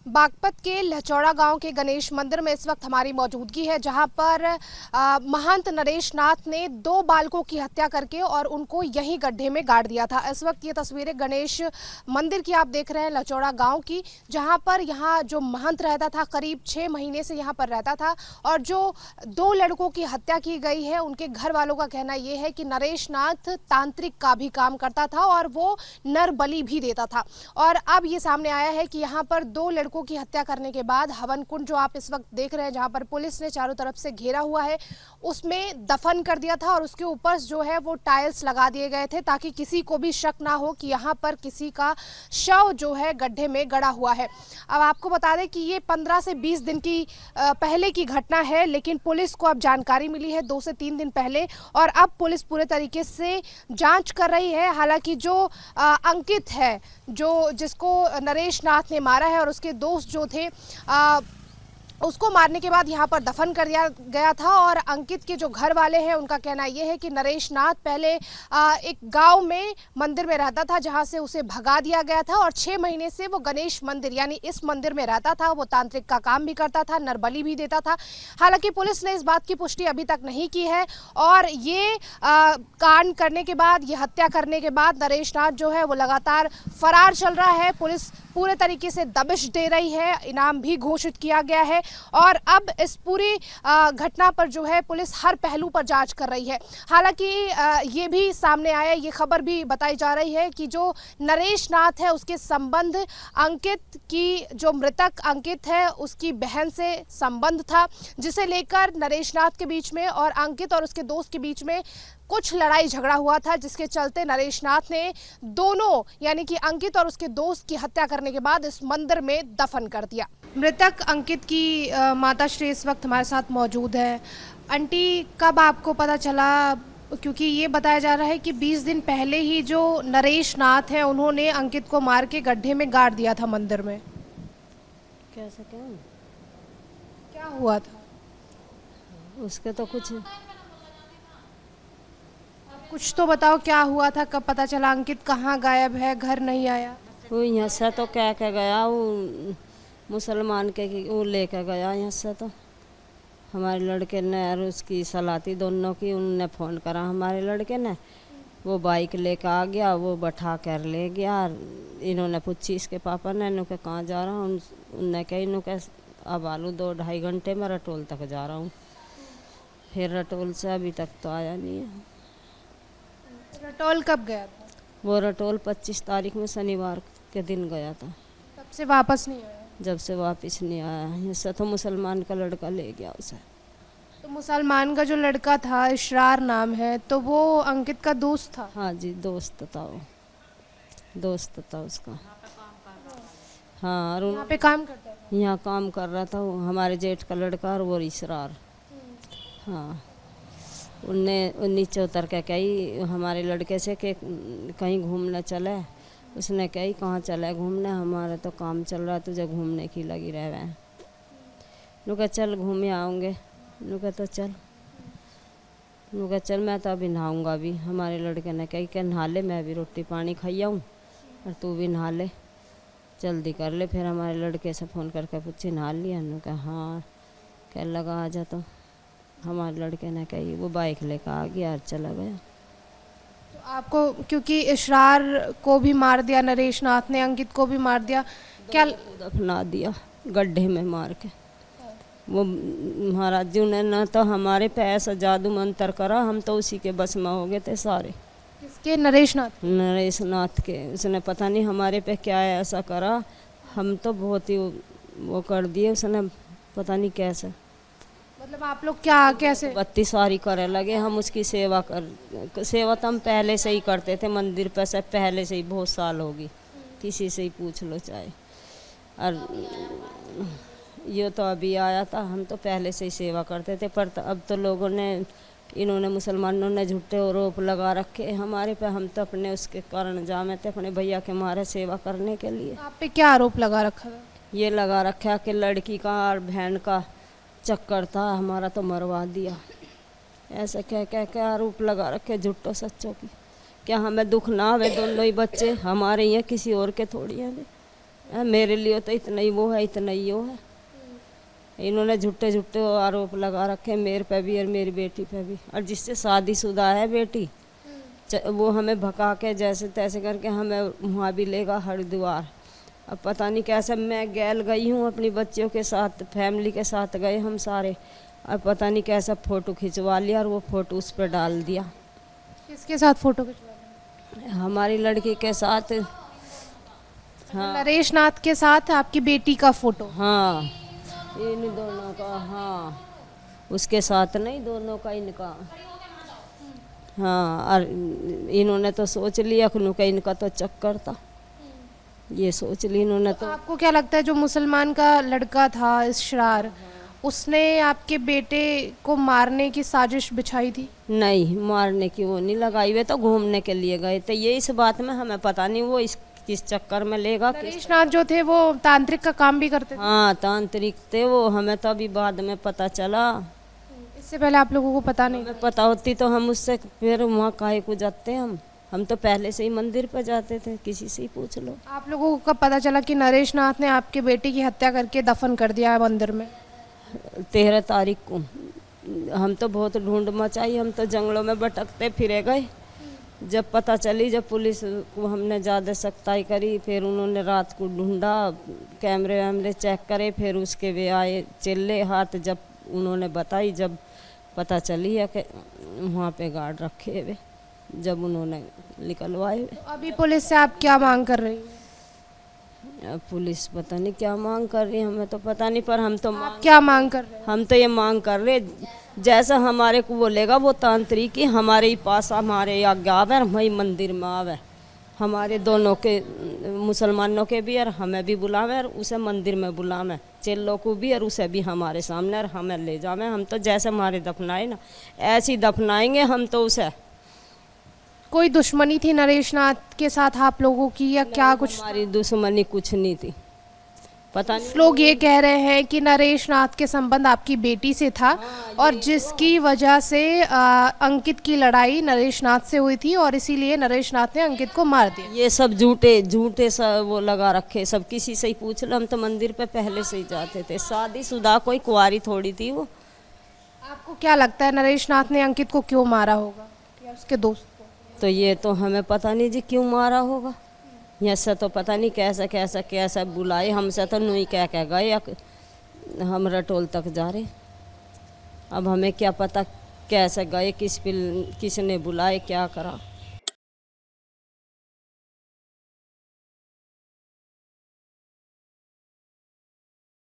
बागपत के लहचौड़ा गांव के गणेश मंदिर में इस वक्त हमारी मौजूदगी है, जहां पर महंत नरेश नाथ ने 2 बालकों की हत्या करके और उनको यहीं गड्ढे में गाड़ दिया था। इस वक्त ये तस्वीरें गणेश मंदिर की आप देख रहे हैं, लहचौड़ा गांव की, जहां पर यहाँ जो महंत रहता था करीब 6 महीने से यहाँ पर रहता था और जो 2 लड़कों की हत्या की गई है, उनके घर वालों का कहना यह है कि नरेश नाथ तांत्रिक का भी काम करता था और वो नर बलि भी देता था। और अब ये सामने आया है कि यहाँ पर 2 लड़कों की हत्या करने के बाद हवन कुंड जो आप इस वक्त देख रहे हैं, जहां पर पुलिस ने चारों तरफ से घेरा हुआ है, उसमें दफन कर दिया था और उसके ऊपर जो है वो टाइल्स लगा दिए गए थे ताकि किसी को भी शक ना हो कि यहाँ पर किसी का शव जो है गड्ढे में गड़ा हुआ है। अब आपको बता दें कि ये 15 से 20 दिन की पहले की घटना है, लेकिन पुलिस को अब जानकारी मिली है 2 से 3 दिन पहले और अब पुलिस पूरे तरीके से जांच कर रही है। हालांकि जो अंकित है, जो जिसको नरेश नाथ ने मारा है और उसके दोस्त जो थे, उसको मारने के बाद यहाँ पर दफन कर दिया गया था। और अंकित के जो घर वाले हैं उनका कहना यह है कि नरेश नाथ पहले एक गांव में मंदिर में रहता था, जहां से उसे भगा दिया गया था और 6 महीने से वो गणेश मंदिर यानी इस मंदिर में रहता था। वो तांत्रिक का काम भी करता था, नरबली भी देता था। हालांकि पुलिस ने इस बात की पुष्टि अभी तक नहीं की है और ये कांड करने के बाद, ये हत्या करने के बाद नरेश नाथ जो है वो लगातार फरार चल रहा है। पुलिस पूरे तरीके से दबिश दे रही है, इनाम भी घोषित किया गया है और अब इस पूरी घटना पर जो है पुलिस हर पहलू पर जांच कर रही है। हालांकि ये भी सामने आया, ये खबर भी बताई जा रही है कि जो नरेश नाथ है उसके संबंध अंकित की, जो मृतक अंकित है उसकी बहन से संबंध था, जिसे लेकर नरेश नाथ के बीच में और अंकित और उसके दोस्त के बीच में कुछ लड़ाई झगड़ा हुआ था, जिसके चलते नरेश नाथ ने दोनों यानी कि अंकित और उसके दोस्त की हत्या करने के बाद इस मंदिर में दफन कर दिया। मृतक अंकित की माता श्री इस वक्त हमारे साथ मौजूद है। आंटी, कब आपको पता चला, क्योंकि ये बताया जा रहा है कि 20 दिन पहले ही जो नरेश नाथ है उन्होंने अंकित को मार के गड्ढे में गाड़ दिया था मंदिर में। कैसे क्या हुआ था उसके तो कुछ तो बताओ, क्या हुआ था, कब पता चला अंकित कहाँ गायब है, घर नहीं आया? वो यहाँ से तो क्या गया, वो मुसलमान के वो लेकर गया यहाँ से। तो हमारे लड़के ने और उसकी सलाती दोनों की, उनने फ़ोन करा हमारे लड़के ने, वो बाइक लेकर आ गया, वो बैठा कर ले गया। इन्होंने पूछी इसके पापा ने, इन्हों के कहाँ जा रहा हूँ, उनने कहा इन्हों के अब आलू 2-2.5 घंटे में रटोल तक जा रहा हूँ। फिर रटोल से अभी तक तो आया नहीं है। रटोल कब गया था? वो रटोल 25 तारीख में शनिवार के दिन गया था। तब से वापस नहीं आया? जब से वापस नहीं आया। इससे तो मुसलमान का लड़का ले गया उसे। तो मुसलमान का जो लड़का था, इशरार नाम है, तो वो अंकित का दोस्त था? हाँ जी, दोस्त था, वो दोस्त था उसका। हाँ, और यहाँ पे काम करता था? यहाँ काम कर रहा था वो, हमारे जेठ का लड़का और वो इशरार। हाँ, उनने नीचे उतर के कही हमारे लड़के से कि कहीं घूमने चले। उसने कही कहाँ चले घूमने, हमारा तो काम चल रहा है, तुझे घूमने की लगी रह रहे हैं। नुका चल घूमे आऊँगे, नुका तो चल, नुका चल मैं तो अभी नहाऊँगा भी। हमारे लड़के ने कही कि नहा ले, मैं भी रोटी पानी खाई आऊँ और तू भी नहा ले, जल्दी कर ले। फिर हमारे लड़के से फ़ोन करके पूछी नहा लिया, नुका हाँ, कह लगा आ जा। तो हमारे लड़के ने कही वो बाइक लेकर आ गया और चला गया। तो आपको, क्योंकि इशरार को भी मार दिया नरेश नाथ ने, अंकित को भी मार दिया, क्या दफना दिया गड्ढे में मार के। वो महाराज जी ने ना तो हमारे पे ऐसा जादू मंत्र करा, हम तो उसी के बस में हो गए थे सारे। किसके? नरेश नाथ? नरेश नाथ के। उसने पता नहीं हमारे पे क्या ऐसा करा, हम तो बहुत ही वो कर दिए उसने, पता नहीं कैसे। मतलब आप लोग क्या, कैसे? बत्ती सारी करे लगे, हम उसकी सेवा तो हम पहले से ही करते थे मंदिर पे से, पहले से ही बहुत साल होगी, किसी से ही पूछ लो चाहे। और ये तो अभी आया था, हम तो पहले से ही सेवा करते थे। पर अब तो लोगों ने, इन्होंने मुसलमानों ने झूठे आरोप लगा रखे हमारे पे। हम तो अपने उसके कारण जामे थे, अपने भैया के मारे सेवा करने के लिए। आप पे क्या आरोप लगा रखा था? ये लगा रखा कि लड़की का और बहन का चक्कर था, हमारा तो मरवा दिया। ऐसे कह आरोप लगा रखे झूठो सच्चों की। क्या हमें दुख ना आवे, दोनों ही बच्चे हमारे ही हैं, किसी और के थोड़ी हैं। मेरे लिए तो इतना ही वो है, इतना ही वो है। इन्होंने झूठे झूठे आरोप लगा रखे मेरे पे भी और मेरी बेटी पे भी। और जिससे शादीशुदा है बेटी, वो हमें भगा के जैसे तैसे करके हमें वहाँ भी लेगा हरिद्वार। अब पता नहीं कैसे मैं गैल गई हूँ अपनी बच्चों के साथ, फैमिली के साथ गए हम सारे, और पता नहीं कैसा फ़ोटो खिंचवा लिया और वो फ़ोटो उस पर डाल दिया। किसके साथ फोटो खिंचवा? हमारी लड़की के साथ। हाँ नरेश नाथ के साथ आपकी बेटी का फोटो? हाँ, इन दोनों का। हाँ, उसके साथ नहीं, दोनों का इनका। हाँ, और इन्होंने तो सोच लिया कि इनका तो चक्कर था, ये सोच ली इन्होंने तो। आपको क्या लगता है जो मुसलमान का लड़का था इसरार, उसने आपके बेटे को मारने की साजिश बिछाई थी? नहीं, मारने की वो नहीं लगाई, वे तो घूमने के लिए गए थे। ये इस बात में हमें पता नहीं वो इस किस चक्कर में लेगा। नरेश नाथ जो थे वो तांत्रिक का काम भी करते थे? हाँ, तांत्रिक थे वो, हमें तो अभी बाद में पता चला। इससे पहले आप लोगों को पता नहीं? हमें पता होती तो हम उससे फिर वहाँ काहे को जाते हम तो पहले से ही मंदिर पर जाते थे, किसी से ही पूछ लो। आप लोगों को कब पता चला कि नरेश नाथ ने आपके बेटे की हत्या करके दफन कर दिया है मंदिर में? 13 तारीख को। हम तो बहुत ढूंढ मचाई, हम तो जंगलों में भटकते फिरे गए। जब पता चली, जब पुलिस को हमने ज़्यादा सख्ताई करी, फिर उन्होंने रात को ढूंढा, कैमरे वैमरे चेक करे, फिर उसके वे आए चिल्ले हाथ। जब उन्होंने बताई, जब पता चली है कि वहाँ पे गार्ड रखे हुए, जब उन्होंने निकलवाए हुए। अभी पुलिस से आप क्या मांग कर रही हैं? अब पुलिस पता नहीं क्या मांग कर रही है, हमें तो पता नहीं, पर हम तो आप क्या मांग कर रहे हैं? हम तो ये मांग कर रहे, जैसा हमारे को बोलेगा वो तांत्रिक ही हमारे ही पास, हमारे आज्ञा आवे, वही मंदिर में आवे, हमारे दोनों के, मुसलमानों के भी और हमें भी बुलावे, और उसे मंदिर में बुलावे, चेल्लों को भी और उसे भी हमारे सामने, और हमें ले जावे। हम तो जैसे हमारे दफनाए ना ऐसे ही दफनाएंगे हम तो उसे। कोई दुश्मनी थी नरेश नाथ के साथ आप लोगों की या क्या कुछ? हमारी दुश्मनी कुछ नहीं थी, पता नहीं। लोग ये कह रहे हैं कि नरेश नाथ के संबंध आपकी बेटी से था, और जिसकी वजह से अंकित की लड़ाई नरेश नाथ से हुई थी, और इसीलिए नरेश नाथ ने अंकित को मार दिया। ये सब झूठे झूठे सब वो लगा रखे, सब किसी से ही पूछ लो। हम तो मंदिर पे पहले से ही जाते थे, शादीशुदा, कोई कुंवारी थोड़ी थी वो। आपको क्या लगता है नरेश नाथ ने अंकित को क्यों मारा होगा या उसके दोस्त को? तो ये तो हमें पता नहीं जी क्यों मारा होगा, ऐसा तो पता नहीं कैसा कैसा कैसा बुलाए, हमसे तो नहीं कह के गए, हम रटोल तक जा रहे। अब हमें क्या पता कैसे गए, किसने बुलाए, क्या करा।